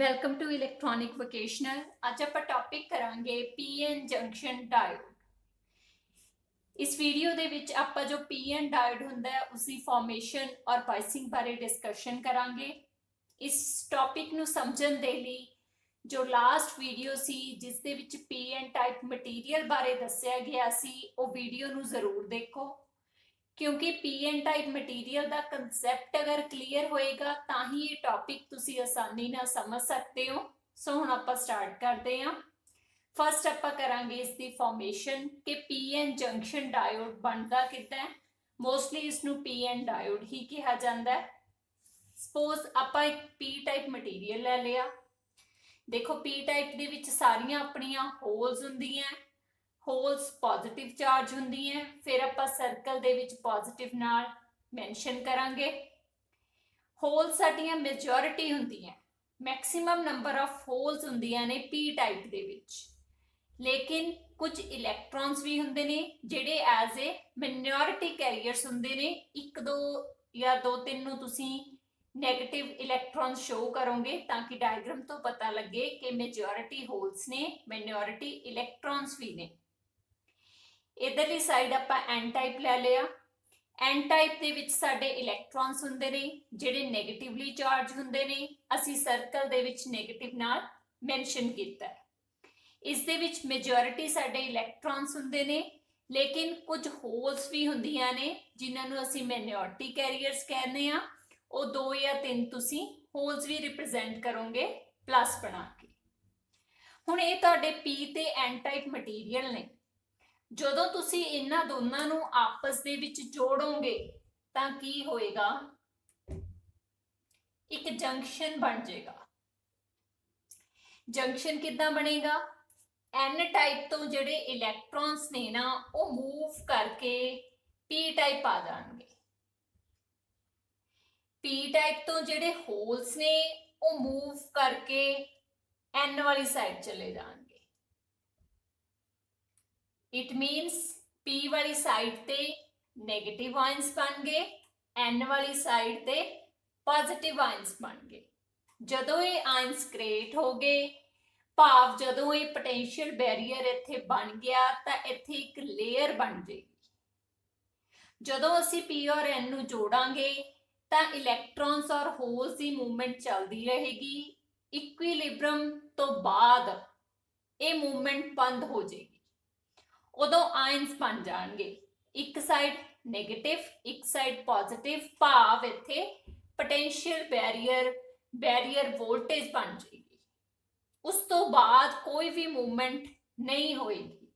Welcome to electronic vocational. ਅੱਜ ਆਪਾਂ topic ਕਰਾਂਗੇ ਪੀਐਨ ਜੰਕਸ਼ਨ ਡਾਇਓਡ। ਇਸ ਵੀਡੀਓ ਦੇ ਵਿੱਚ ਆਪਾਂ ਜੋ ਪੀਐਨ ਡਾਇਓਡ ਹੁੰਦਾ ਹੈ ਉਸਦੀ ਫਾਰਮੇਸ਼ਨ ਔਰ ਬਾਇਸਿੰਗ ਬਾਰੇ ਡਿਸਕਸ਼ਨ ਕਰਾਂਗੇ। ਇਸ ਟੌਪਿਕ ਨੂੰ ਸਮਝਣ ਦੇ ਲਈ ਜੋ ਲਾਸਟ ਵੀਡੀਓ ਸੀ ਜਿਸ ਦੇ ਵਿੱਚ ਪੀਐਨ ਟਾਈਪ ਮਟੀਰੀਅਲ ਬਾਰੇ ਦੱਸਿਆ ਗਿਆ ਸੀ ਉਹ ਵੀਡੀਓ ਨੂੰ ਜ਼ਰੂਰ ਦੇਖੋ, ਕਿਉਂਕਿ ਪੀਐਨ ਟਾਈਪ ਮਟੀਰੀਅਲ ਦਾ ਕੰਸੈਪਟ ਅਗਰ ਕਲੀਅਰ ਹੋਏਗਾ ਤਾਂ ਹੀ ਇਹ ਟੌਪਿਕ ਤੁਸੀਂ ਆਸਾਨੀ ਨਾਲ ਸਮਝ ਸਕਦੇ ਹੋ। ਸੋ ਹੁਣ ਆਪਾਂ ਸਟਾਰਟ ਕਰਦੇ ਹਾਂ। ਫਸਟ ਆਪਾਂ ਕਰਾਂਗੇ ਇਸ ਦੀ ਫਾਰਮੇਸ਼ਨ ਕਿ ਪੀਐਨ ਜੰਕਸ਼ਨ ਡਾਇਓਡ ਬਣਦਾ ਕਿੱਦਾਂ ਹੈ। ਮੋਸਟਲੀ ਇਸ ਨੂੰ ਪੀਐਨ ਡਾਇਓਡ ਹੀ ਕਿਹਾ ਜਾਂਦਾ ਹੈ। ਸਪੋਜ਼ ਆਪਾਂ ਇੱਕ ਪੀ ਟਾਈਪ ਮਟੀਰੀਅਲ ਲੈ ਲਿਆ। ਦੇਖੋ ਪੀ ਟਾਈਪ ਦੇ ਵਿੱਚ ਸਾਰੀਆਂ ਆਪਣੀਆਂ ਹੋਲਸ ਹੁੰਦੀਆਂ, ਹੋਲਸ ਪੋਜ਼ਿਟਿਵ ਚਾਰਜ ਹੁੰਦੀ ਹੈ। ਫਿਰ ਆਪਾਂ ਸਰਕਲ ਦੇ ਵਿੱਚ ਪੋਜ਼ਿਟਿਵ ਨਾਲ ਮੈਂਸ਼ਨ ਕਰਾਂਗੇ। ਹੋਲਸ ਸਾਡੀਆਂ ਮੈਜੋਰਿਟੀ ਹੁੰਦੀਆਂ, ਮੈਕਸਿਮਮ ਨੰਬਰ ਆਫ ਹੋਲਸ ਹੁੰਦੀਆਂ ਨੇ ਪੀ ਟਾਈਪ ਦੇ ਵਿੱਚ, ਲੇਕਿਨ ਕੁਝ ਇਲੈਕਟ੍ਰੋਨਸ ਵੀ ਹੁੰਦੇ ਨੇ ਜਿਹੜੇ ਐਜ਼ ਏ ਮਿਨੋਰਿਟੀ ਕੈਰੀਅਰਸ ਹੁੰਦੇ ਨੇ। ਇੱਕ ਦੋ ਜਾਂ ਦੋ ਤਿੰਨ ਨੂੰ ਤੁਸੀਂ ਨੈਗੇਟਿਵ ਇਲੈਕਟ੍ਰੋਨ ਸ਼ੋ ਕਰੋਗੇ ਤਾਂ ਕਿ ਡਾਇਗਰਾਮ ਤੋਂ ਪਤਾ ਲੱਗੇ ਕਿ ਮੈਜੋਰਿਟੀ ਹੋਲਸ ਨੇ, ਮਿਨੋਰਿਟੀ ਇਲੈਕਟ੍ਰੋਨਸ ਵੀ ਨੇ। ਇਧਰਲੀ ਸਾਈਡ ਆਪਾਂ ਐਨ ਟਾਈਪ ਲੈ ਲਿਆ। ਐਨ ਟਾਈਪ ਦੇ ਵਿੱਚ ਸਾਡੇ ਇਲੈਕਟ੍ਰੋਨਸ ਹੁੰਦੇ ਨੇ ਜਿਹੜੇ ਨੈਗੇਟਿਵਲੀ ਚਾਰਜ ਹੁੰਦੇ ਨੇ। ਅਸੀਂ ਸਰਕਲ ਦੇ ਵਿੱਚ ਨੈਗੇਟਿਵ ਨਾਲ ਮੈਂਸ਼ਨ ਕੀਤਾ ਹੈ। ਇਸ ਦੇ ਵਿੱਚ ਮੈਜੋਰਿਟੀ ਸਾਡੇ ਇਲੈਕਟ੍ਰੋਨਸ ਹੁੰਦੇ ਨੇ, ਲੇਕਿਨ ਕੁਝ ਹੋਲਸ ਵੀ ਹੁੰਦੀਆਂ ਨੇ ਜਿਨ੍ਹਾਂ ਨੂੰ ਅਸੀਂ ਮਿਨੋਰਿਟੀ ਕੈਰੀਅਰਸ ਕਹਿੰਦੇ ਆ। ਉਹ ਦੋ ਜਾਂ ਤਿੰਨ ਤੁਸੀਂ ਹੋਲਸ ਵੀ ਰਿਪਰੈਜ਼ੈਂਟ ਕਰੋਗੇ ਪਲੱਸ ਬਣਾ ਕੇ। ਹੁਣ ਇਹ ਤੁਹਾਡੇ ਪੀ ਤੇ ਐਨ ਟਾਈਪ ਮਟੀਰੀਅਲ ਨੇ। ਜਦੋਂ ਤੁਸੀਂ ਇਹਨਾਂ ਦੋਨਾਂ ਨੂੰ ਆਪਸ ਦੇ ਵਿੱਚ ਜੋੜੋਗੇ ਤਾਂ ਕੀ ਹੋਏਗਾ, ਇੱਕ ਜੰਕਸ਼ਨ ਬਣ ਜਾਏਗਾ। ਜੰਕਸ਼ਨ ਕਿੱਦਾਂ ਬਣੇਗਾ? ਐਨ ਟਾਈਪ ਤੋਂ ਜਿਹੜੇ ਇਲੈਕਟ੍ਰੋਨਸ ਨੇ ਨਾ ਉਹ ਮੂਵ ਕਰਕੇ ਪੀ ਟਾਈਪ ਆ ਜਾਣਗੇ। ਪੀ ਟਾਈਪ ਤੋਂ ਜਿਹੜੇ ਹੋਲਸ ਨੇ ਉਹ ਮੂਵ ਕਰਕੇ ਐਨ ਵਾਲੀ ਸਾਈਡ ਚਲੇ ਜਾਣਗੇ। ਇਟ ਮੀਨਸ ਪੀ ਵਾਲੀ ਸਾਈਡ ਤੇ ਨੈਗੇਟਿਵ ਆਇਨਸ ਬਣ ਗਏ, ਐਨ ਵਾਲੀ ਸਾਈਡ ਤੇ ਪੋਜ਼ਿਟਿਵ ਆਇਨਸ ਬਣ ਗਏ। ਜਦੋਂ ਇਹ ਆਇਨਸ ਕ੍ਰੀਏਟ ਹੋ ਗਏ, ਭਾਵ ਜਦੋਂ ਇਹ ਪੋਟੈਂਸ਼ੀਅਲ ਬੈਰੀਅਰ ਇੱਥੇ ਬਣ ਗਿਆ ਤਾਂ ਇੱਥੇ ਇੱਕ ਲੇਅਰ ਬਣ ਜਾਏਗੀ। ਜਦੋਂ ਅਸੀਂ ਪੀ ਔਰ ਐਨ ਨੂੰ ਜੋੜਾਂਗੇ ਤਾਂ ਇਲੈਕਟ੍ਰੋਨਸ ਔਰ ਹੋਲਸ ਦੀ ਮੂਵਮੈਂਟ ਚੱਲਦੀ ਰਹੇਗੀ। ਇਕੁਇਲਿਬ੍ਰੀਅਮ ਤੋਂ ਬਾਅਦ ਇਹ ਮੂਵਮੈਂਟ ਬੰਦ ਹੋ ਜਾਏਗੀ। ਉਦੋਂ ਆਇਨਸ ਬਣ ਜਾਣਗੇ, ਇੱਕ ਸਾਈਡ ਨੈਗੇਟਿਵ ਇੱਕ ਸਾਈਡ ਪੋਜ਼ਿਟਿਵ, ਭਾਵ ਇੱਥੇ ਪੋਟੈਂਸ਼ੀਅਲ ਬੈਰੀਅਰ ਵੋਲਟੇਜ ਬਣ ਜਾਏਗੀ। ਉਸ ਤੋਂ ਬਾਅਦ ਕੋਈ ਵੀ ਮੂਵਮੈਂਟ ਨਹੀਂ ਹੋਏਗੀ।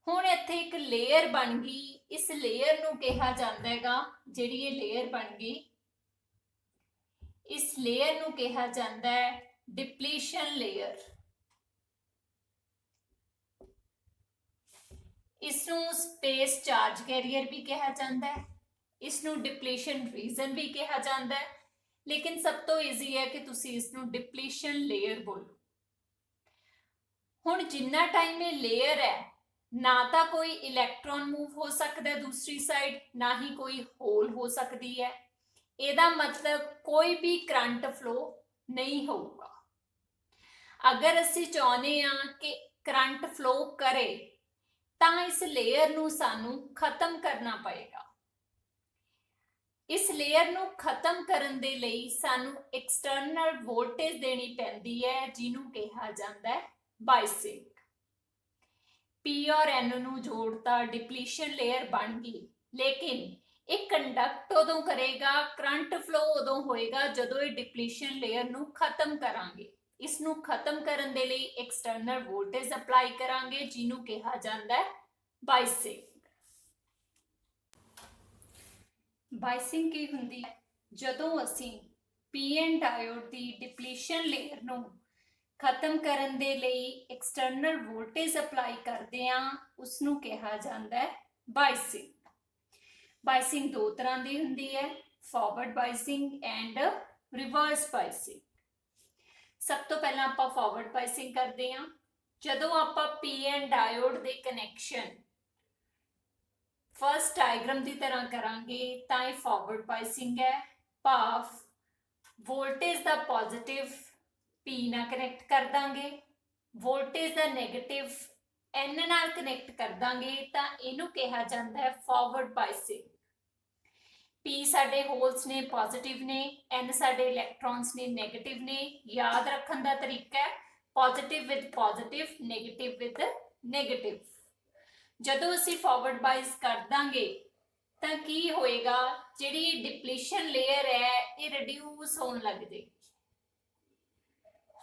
ਹੁਣ ਇੱਥੇ ਇੱਕ ਲੇਅਰ ਬਣ ਗਈ। ਇਸ ਲੇਅਰ ਨੂੰ ਕਿਹਾ ਜਾਂਦਾ ਹੈਗਾ, ਜਿਹੜੀ ਇਹ ਲੇਅਰ ਬਣ ਗਈ ਇਸ ਲੇਅਰ ਨੂੰ ਕਿਹਾ ਜਾਂਦਾ ਹੈ ਡਿਪਲੀਸ਼ਨ ਲੇਅਰ। ਇਸ ਨੂੰ ਸਪੇਸ ਚਾਰਜ ਕੈਰੀਅਰ ਵੀ ਕਿਹਾ ਜਾਂਦਾ ਹੈ, ਇਸ ਨੂੰ ਡਿਪਲੀਸ਼ਨ ਰੀਜਨ ਵੀ ਕਿਹਾ ਜਾਂਦਾ ਹੈ, ਲੇਕਿਨ ਸਭ ਤੋਂ ਈਜ਼ੀ ਹੈ ਕਿ ਤੁਸੀਂ ਇਸ ਨੂੰ ਡਿਪਲੀਸ਼ਨ ਲੇਅਰ ਬੋਲੋ। ਹੁਣ ਜਿੰਨਾ ਟਾਈਮ ਇਹ ਲੇਅਰ ਹੈ ਨਾ ਤਾਂ ਕੋਈ ਇਲੈਕਟ੍ਰੋਨ ਮੂਵ ਹੋ ਸਕਦਾ ਦੂਸਰੀ ਸਾਈਡ, ਨਾ ਹੀ ਕੋਈ ਹੋਲ ਹੋ ਸਕਦੀ ਹੈ। ਇਹਦਾ ਮਤਲਬ ਕੋਈ ਵੀ ਕਰੰਟ ਫਲੋ ਨਹੀਂ ਹੋਊਗਾ। ਅਗਰ ਅਸੀਂ ਚਾਹੁੰਦੇ ਹਾਂ ਕਿ ਕਰੰਟ ਫਲੋ ਕਰੇ ਤਾਂ ਇਸ ਲੇਅਰ ਨੂੰ ਸਾਨੂੰ ਖਤਮ ਕਰਨਾ ਪਏਗਾ। ਇਸ ਲੇਅਰ ਨੂੰ ਖਤਮ ਕਰਨ ਦੇ ਲਈ ਸਾਨੂੰ ਐਕਸਟਰਨਲ ਵੋਲਟੇਜ ਦੇਣੀ ਪੈਂਦੀ ਹੈ, ਜਿਹਨੂੰ ਕਿਹਾ ਜਾਂਦਾ ਹੈ ਬਾਇਸਿੰਗ। ਪੀ ਔਰ ਐਨ ਨੂੰ ਜੋੜਤਾ, ਡਿਪਲੀਸ਼ਨ ਲੇਅਰ ਬਣ ਗਈ, ਲੇਕਿਨ ਇਹ ਕੰਡਕਟ ਉਦੋਂ ਕਰੇਗਾ, ਕਰੰਟ ਫਲੋ ਉਦੋਂ ਹੋਏਗਾ ਜਦੋਂ ਇਹ ਡਿਪਲੀਸ਼ਨ ਲੇਅਰ ਨੂੰ ਖਤਮ ਕਰਾਂਗੇ। ਇਸ ਨੂੰ ਖਤਮ ਕਰਨ ਦੇ ਲਈ ਐਕਸਟਰਨਲ ਵੋਲਟੇਜ ਅਪਲਾਈ ਕਰਾਂਗੇ, ਜਿਹਨੂੰ ਕਿਹਾ ਜਾਂਦਾ ਹੈ ਬਾਇਸਿੰਗ। ਬਾਇਸਿੰਗ ਕੀ ਹੁੰਦੀ ਹੈ? ਜਦੋਂ ਅਸੀਂ ਪੀਐਨ ਡਾਇਓਡ ਦੀ ਡਿਪਲੀਸ਼ਨ ਲੇਅਰ ਨੂੰ ਖਤਮ ਕਰਨ ਦੇ ਲਈ ਐਕਸਟਰਨਲ ਵੋਲਟੇਜ ਅਪਲਾਈ ਕਰਦੇ ਹਾਂ, ਉਸ ਨੂੰ ਕਿਹਾ ਜਾਂਦਾ ਹੈ ਬਾਇਸਿੰਗ। ਬਾਇਸਿੰਗ ਦੋ ਤਰ੍ਹਾਂ ਦੀ ਹੁੰਦੀ ਹੈ, ਫਾਰਵਰਡ ਬਾਇਸਿੰਗ ਐਂਡ ਰਿਵਰਸ ਬਾਇਸਿੰਗ। ਸਭ ਤੋਂ ਪਹਿਲਾਂ ਆਪਾਂ ਫਾਰਵਰਡ ਬਾਇਸਿੰਗ ਕਰਦੇ ਹਾਂ। ਜਦੋਂ ਆਪਾਂ ਪੀਐਨ ਡਾਇਓਡ ਦੇ ਕਨੈਕਸ਼ਨ ਫਸਟ ਡਾਇਗਰਾਮ ਦੀ ਤਰ੍ਹਾਂ ਕਰਾਂਗੇ ਤਾਂ ਇਹ ਫਾਰਵਰਡ ਬਾਇਸਿੰਗ ਹੈ, ਭਾਵ ਵੋਲਟੇਜ ਦਾ ਪੋਜ਼ਿਟਿਵ P ਨਾਲ ਕਨੈਕਟ ਕਰ ਦਾਂਗੇ, ਵੋਲਟੇਜ ਦਾ ਨੈਗੇਟਿਵ N ਨਾਲ ਕਨੈਕਟ ਕਰ ਦਾਂਗੇ ਤਾਂ ਇਹਨੂੰ ਕਿਹਾ ਜਾਂਦਾ ਹੈ ਫਾਰਵਰਡ ਬਾਇਸਿੰਗ। P ਸਾਡੇ ਹੋਲਸ ਨੇ ਪੋਜ਼ਿਟਿਵ ਨੇ, N ਸਾਡੇ ਇਲੈਕਟ੍ਰੋਨਸ ਨੇ ਨੈਗੇਟਿਵ ਨੇ। ਯਾਦ ਰੱਖਣ ਦਾ ਤਰੀਕਾ ਹੈ positive with positive, negative with negative. ਜਦੋਂ ਅਸੀਂ ਫਾਰਵਰਡ ਬਾਇਸ ਕਰ ਦਾਂਗੇ ਤਾਂ ਕੀ ਹੋਏਗਾ, ਜਿਹੜੀ ਡਿਪਲੀਸ਼ਨ ਲੇਅਰ ਹੈ ਇਹ ਰਿਡਿਊਸ ਹੋਣ ਲੱਗ ਜਾਏਗੀ।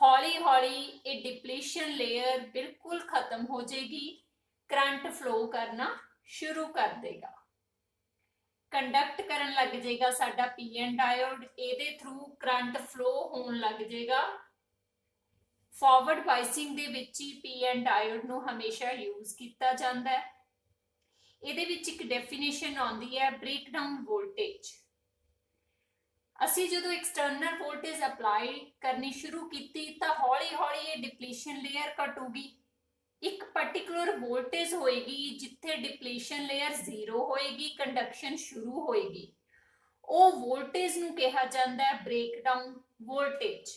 ਹੌਲੀ ਹੌਲੀ ਇਹ ਡਿਪਲੀਸ਼ਨ ਲੇਅਰ ਬਿਲਕੁਲ ਖਤਮ ਹੋ ਜਾਏਗੀ, ਕਰੰਟ ਫਲੋ ਕਰਨਾ ਸ਼ੁਰੂ ਕਰ ਦੇਗਾ, ਕੰਡਕਟ ਕਰਨ ਲੱਗ ਜਾਏਗਾ ਸਾਡਾ ਪੀਐਨ ਡਾਇਓਡ, ਇਹਦੇ ਥਰੂ ਕਰੰਟ ਫਲੋ ਹੋਣ ਲੱਗ ਜਾਏਗਾ। ਫਾਰਵਰਡ ਬਾਇਸਿੰਗ ਦੇ ਵਿੱਚ ਹੀ ਪੀਐਨ ਡਾਇਓਡ ਨੂੰ ਹਮੇਸ਼ਾ ਯੂਜ਼ ਕੀਤਾ ਜਾਂਦਾ ਹੈ। ਇਹਦੇ ਵਿੱਚ ਇੱਕ ਡੈਫੀਨੇਸ਼ਨ ਆਉਂਦੀ ਹੈ ਬ੍ਰੇਕਡਾਊਨ ਵੋਲਟੇਜ। ਅਸੀਂ ਜਦੋਂ ਐਕਸਟਰਨਲ ਵੋਲਟੇਜ ਅਪਲਾਈ ਕਰਨੀ ਸ਼ੁਰੂ ਕੀਤੀ ਤਾਂ ਹੌਲੀ ਹੌਲੀ ਇਹ ਡਿਪਲੀਸ਼ਨ ਲੇਅਰ ਘਟੂਗੀ। ਇੱਕ ਪਾਰਟਿਕੂਲਰ ਵੋਲਟੇਜ ਹੋਏਗੀ ਜਿੱਥੇ ਡਿਪਲੀਸ਼ਨ ਲੇਅਰ 0 ਹੋਏਗੀ, ਕੰਡਕਸ਼ਨ ਸ਼ੁਰੂ ਹੋਏਗੀ। ਉਹ ਵੋਲਟੇਜ ਨੂੰ ਕਿਹਾ ਜਾਂਦਾ ਹੈ ਬ੍ਰੇਕਡਾਊਨ ਵੋਲਟੇਜ।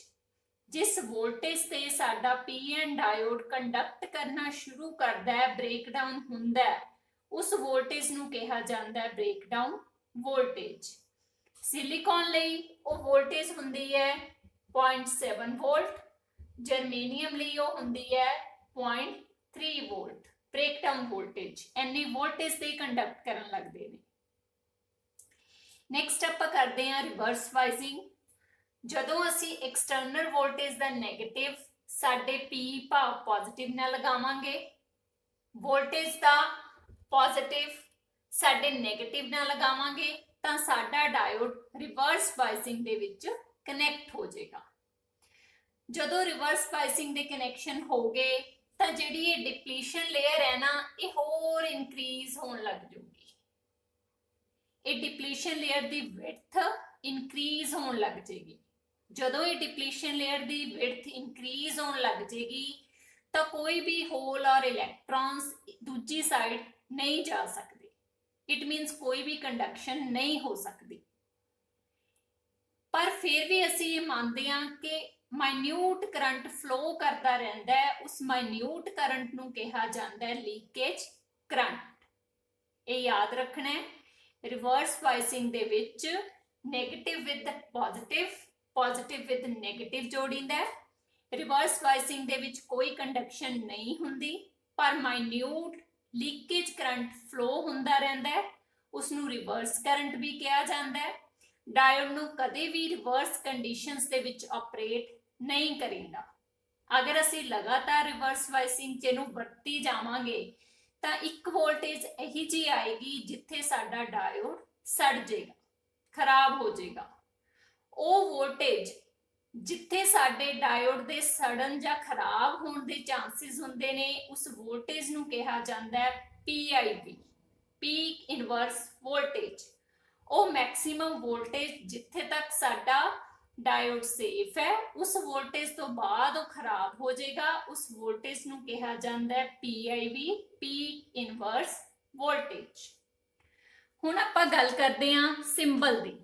ਜਿਸ ਵੋਲਟੇਜ ਤੇ ਸਾਡਾ ਪੀਐਨ ਡਾਇਓਡ ਕੰਡਕਟ ਕਰਨਾ ਸ਼ੁਰੂ ਕਰਦਾ ਹੈ, ਬ੍ਰੇਕਡਾਊਨ ਹੁੰਦਾ ਹੈ, ਉਸ ਵੋਲਟੇਜ ਨੂੰ ਕਿਹਾ ਜਾਂਦਾ ਹੈ ਬ੍ਰੇਕਡਾਊਨ ਵੋਲਟੇਜ। ਸਿਲੀਕॉन ਲਈ ਉਹ ਵੋਲਟੇਜ ਹੁੰਦੀ ਹੈ 0.7 ਵੋਲਟ, ਜਰਮੇਨੀਅਮ ਲਈ ਉਹ ਹੁੰਦੀ ਹੈ 0.3 ਵੋਲਟ। ਬ੍ਰੇਕਡਾਊਨ ਵੋਲਟੇਜ ਇੰਨੀ ਵੋਲਟੇਜ ਤੇ ਕੰਡਕਟ ਕਰਨ ਲੱਗਦੇ ਨੇ। ਨੈਕਸਟ ਆਪਾਂ ਕਰਦੇ ਹਾਂ ਰਿਵਰਸ ਬਾਇਸਿੰਗ। ਜਦੋਂ ਅਸੀਂ ਐਕਸਟਰਨਲ ਵੋਲਟੇਜ ਦਾ ਨੈਗੇਟਿਵ ਸਾਡੇ P ਭਾਵ ਪੋਜ਼ਿਟਿਵ ਨਾਲ ਲਗਾਵਾਂਗੇ, ਵੋਲਟੇਜ ਦਾ ਪੋਜ਼ਿਟਿਵ ਸਾਡੇ ਨੈਗੇਟਿਵ ਨਾਲ ਲਗਾਵਾਂਗੇ ਤਾਂ ਸਾਡਾ ਡਾਇਓਡ ਰਿਵਰਸ ਬਾਇਸਿੰਗ ਦੇ ਵਿੱਚ ਕਨੈਕਟ ਹੋ ਜਾਏਗਾ। ਜਦੋਂ ਰਿਵਰਸ ਬਾਇਸਿੰਗ ਦੇ ਕਨੈਕਸ਼ਨ ਹੋ ਗਏ ਤਾਂ ਜਿਹੜੀ ਇਹ ਡਿਪਲੀਸ਼ਨ ਲੇਅਰ ਹੈ ਨਾ, ਇਹ ਹੋਰ ਇਨਕਰੀਜ਼ ਹੋਣ ਲੱਗ ਜਾਊਗੀ। ਇਹ ਡਿਪਲੀਸ਼ਨ ਲੇਅਰ ਦੀ ਵਿਡਥ ਇਨਕਰੀਜ਼ ਹੋਣ ਲੱਗ ਜਾਏਗੀ। ਜਦੋਂ ਇਹ ਡਿਪਲੀਸ਼ਨ ਲੇਅਰ ਦੀ ਵਿਡਥ ਇਨਕਰੀਜ਼ ਹੋਣ ਲੱਗ ਜਾਏਗੀ ਤਾਂ ਕੋਈ ਵੀ ਹੋਲ ਔਰ ਇਲੈਕਟ੍ਰॉन्स ਦੂਜੀ ਸਾਈਡ ਨਹੀਂ ਜਾ ਸਕਦੇ। ਇਟ ਮੀਨਸ ਕੋਈ ਵੀ ਕੰਡਕਸ਼ਨ ਨਹੀਂ ਹੋ ਸਕਦੀ। ਪਰ ਫਿਰ ਵੀ ਅਸੀਂ ਇਹ ਮੰਨਦੇ ਹਾਂ ਕਿ ਮਾਈਨਿਊਟ ਕਰੰਟ ਫਲੋ ਕਰਦਾ ਰਹਿੰਦਾ ਹੈ। ਉਸ ਮਾਈਨਿਊਟ ਕਰੰਟ ਨੂੰ ਕਿਹਾ ਜਾਂਦਾ ਹੈ ਲੀਕੇਜ ਕਰੰਟ। ਇਹ ਯਾਦ ਰੱਖਣਾ ਹੈ, ਰਿਵਰਸ ਬਾਇਸਿੰਗ ਦੇ ਵਿੱਚ negative with positive, positive with negative ਜੋੜੀਂਦਾ ਹੈ। ਰਿਵਰਸ ਬਾਇਸਿੰਗ ਦੇ ਵਿੱਚ ਕੋਈ ਕੰਡਕਸ਼ਨ ਨਹੀਂ ਹੁੰਦੀ, ਪਰ ਮਾਈਨਿਊਟ ਲੀਕੇਜ ਕਰੰਟ ਫਲੋ ਹੁੰਦਾ ਰਹਿੰਦਾ ਹੈ। ਉਸ ਨੂੰ ਰਿਵਰਸ ਕਰੰਟ ਵੀ ਕਿਹਾ ਜਾਂਦਾ ਹੈ। ਡਾਇਓਡ ਨੂੰ ਕਦੇ ਵੀ ਰਿਵਰਸ ਕੰਡੀਸ਼ਨਸ ਦੇ ਵਿੱਚ ਆਪਰੇਟ ਨਹੀਂ ਕਰੇਗਾ। ਅਗਰ ਅਸੀਂ ਲਗਾਤਾਰ ਰਿਵਰਸ ਬਾਇਸਿੰਗ ਚ ਇਹਨੂੰ ਵਰਤੀ ਜਾਵਾਂਗੇ ਤਾਂ ਇੱਕ ਵੋਲਟੇਜ ਇਹੀ ਜਿਹੀ ਆਏਗੀ ਜਿੱਥੇ ਸਾਡਾ ਡਾਇਓਡ ਸੜ ਜਾਏਗਾ, ਖਰਾਬ ਹੋ ਜਾਏਗਾ। ਉਹ ਵੋਲਟੇਜ ਜਿੱਥੇ ਸਾਡੇ ਡਾਇਓਡ ਦੇ ਸੜਨ ਜਾਂ ਖਰਾਬ ਹੋਣ ਦੇ ਚਾਂਸਸ ਹੁੰਦੇ ਨੇ, ਉਸ ਵੋਲਟੇਜ ਨੂੰ ਕਿਹਾ ਜਾਂਦਾ ਹੈ PIV, ਪੀਕ ਇਨਵਰਸ ਵੋਲਟੇਜ। ਉਹ ਮੈਕਸਿਮਮ ਵੋਲਟੇਜ ਜਿੱਥੇ ਤੱਕ ਸਾਡਾ ਡਾਇਓਡ ਸੇਫ ਹੈ, ਉਸ ਵੋਲਟੇਜ ਤੋਂ ਬਾਅਦ ਉਹ ਖਰਾਬ ਹੋ ਜਾਏਗਾ। ਉਸ ਵੋਲਟੇਜ ਨੂੰ ਕਿਹਾ ਜਾਂਦਾ ਹੈ PIV, ਪੀਕ ਇਨਵਰਸ ਵੋਲਟੇਜ। ਹੁਣ ਆਪਾਂ ਗੱਲ ਕਰਦੇ ਹਾਂ ਸਿੰਬਲ ਦੀ।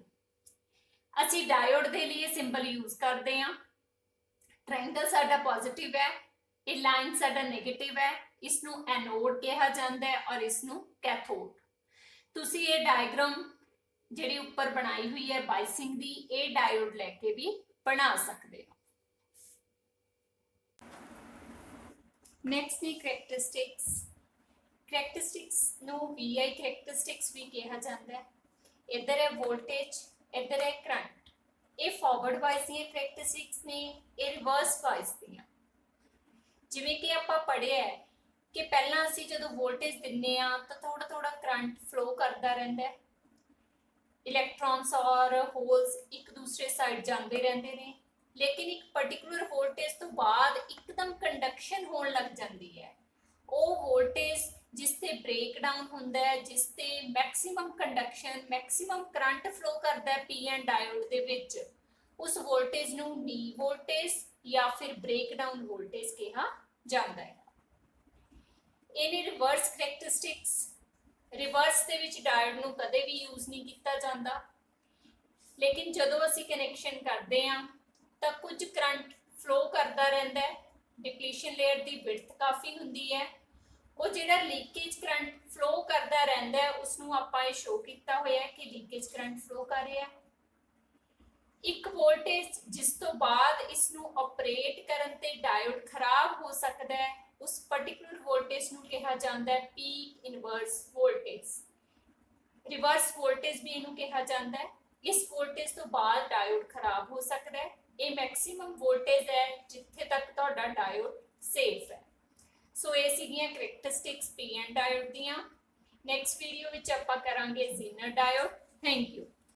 ਅਸੀਂ ਡਾਇਓਡ ਦੇ ਲਈ ਸਿੰਬਲ ਯੂਜ਼ ਕਰਦੇ ਹਾਂ। ਟ੍ਰਾਇੰਗਲ ਸਾਡਾ ਪੋਜ਼ਿਟਿਵ ਹੈ, ਇਹ ਲਾਈਨ ਸਾਡਾ ਨੈਗੇਟਿਵ ਹੈ, ਇਸ ਨੂੰ ਐਨੋਡ ਕਿਹਾ ਜਾਂਦਾ ਹੈ ਔਰ ਇਸ ਨੂੰ ਕੈਥੋਡ। ਤੁਸੀਂ ਇਹ ਡਾਇਗਰਾਮ ਜਿਹੜੀ ਉੱਪਰ ਬਣਾਈ ਹੋਈ ਹੈ ਬਾਇਸਿੰਗ ਦੀ, ਇਹ ਡਾਇਓਡ ਲੈ ਕੇ ਵੀ ਬਣਾ ਸਕਦੇ ਹੋ। ਨੈਕਸਟ ਨੇ ਕਰੈਕਟਰਿਸਟਿਕਸ। ਕਰੈਕਟਰਿਸਟਿਕਸ ਨੂੰ VI ਕਰੈਕਟਰਿਸਟਿਕਸ ਵੀ ਕਿਹਾ ਜਾਂਦਾ ਹੈ। ਇੱਧਰ ਹੈ ਵੋਲਟੇਜ, ਇੱਧਰ ਹੈ ਕਰੰਟ। ਇਹ ਫਾਰਵਰਡ ਬਾਇਸ ਦੀਆਂ ਕਰੈਕਟਰਿਸਟਿਕਸ ਨੇ, ਇਹ ਰਿਵਰਸ ਬਾਇਸ ਦੀਆਂ। ਜਿਵੇਂ ਕਿ ਆਪਾਂ ਪੜ੍ਹਿਆ ਹੈ ਕਿ ਪਹਿਲਾਂ ਅਸੀਂ ਜਦੋਂ ਵੋਲਟੇਜ ਦਿੰਨੇ ਆ ਤਾਂ ਥੋੜਾ ਥੋੜਾ ਕਰੰਟ ਫਲੋ ਕਰਦਾ ਰਹਿੰਦਾ ਹੈ। ਇਲੈਕਟ੍ਰॉन्स ਔਰ ਹੋਲਸ ਇੱਕ ਦੂਸਰੇ ਸਾਈਡ ਜਾਂਦੇ ਰਹਿੰਦੇ ਨੇ, ਲੇਕਿਨ ਇੱਕ ਪਾਰਟਿਕੂਲਰ ਵੋਲਟੇਜ ਤੋਂ ਬਾਅਦ ਇੱਕਦਮ ਕੰਡਕਸ਼ਨ ਹੋਣ ਲੱਗ ਜਾਂਦੀ ਹੈ। ਉਹ ਵੋਲਟੇਜ ਜਿਸ ਤੇ ਬ੍ਰੇਕਡਾਊਨ ਹੁੰਦਾ ਹੈ, ਜਿਸ ਤੇ maximum conduction, maximum current flow ਕਰਦਾ ਹੈ ਪੀਐਨ ਡਾਇਓਡ ਦੇ ਵਿੱਚ, ਉਸ ਵੋਲਟੇਜ ਨੂੰ ਨੀ ਵੋਲਟੇਜ ਜਾਂ ਫਿਰ ਬ੍ਰੇਕਡਾਊਨ ਵੋਲਟੇਜ ਕਿਹਾ ਜਾਂਦਾ ਹੈ। ਇਹਨੇ ਰਿਵਰਸ ਕਰੈਕਟਰਿਸਟਿਕਸ। ਰਿਵਰਸ ਦੇ ਵਿੱਚ ਡਾਇਓਡ ਨੂੰ ਕਦੇ ਵੀ ਯੂਜ਼ ਨਹੀਂ ਕੀਤਾ ਜਾਂਦਾ, ਲੇਕਿਨ ਜਦੋਂ ਅਸੀਂ ਕਨੈਕਸ਼ਨ ਕਰਦੇ ਹਾਂ ਤਾਂ ਕੁਝ ਕਰੰਟ फ्लो करता रहता है, डिप्लीशन लेयर की विड्थ काफ़ी होंगी है, वो जिहड़ा लीकेज करंट फ्लो करता रहता है उसनूं आपां ये शो किया हुआ है कि लीकेज करंट फ्लो कर रहा है। एक वोल्टेज जिस तो बाद इसनूं ऑपरेट करन ते डायोड खराब हो सकता है, उस पर्टिकुलर वोल्टेज नूं कहा जाता है peak inverse voltage. Reverse voltage भी इनू कहा जाता है। इस वोल्टेज तो बाद डायोड खराब हो सकता है। ये मैक्सिमम वोल्टेज है जिथे तक तुहाडा डायोड सेफ है। सो ये सीगियां करैक्टरिस्टिक्स पी एन डायोड दियां। नैक्सट वीडियो विच आपां करांगे ज़ेनर डायोड। Thank you.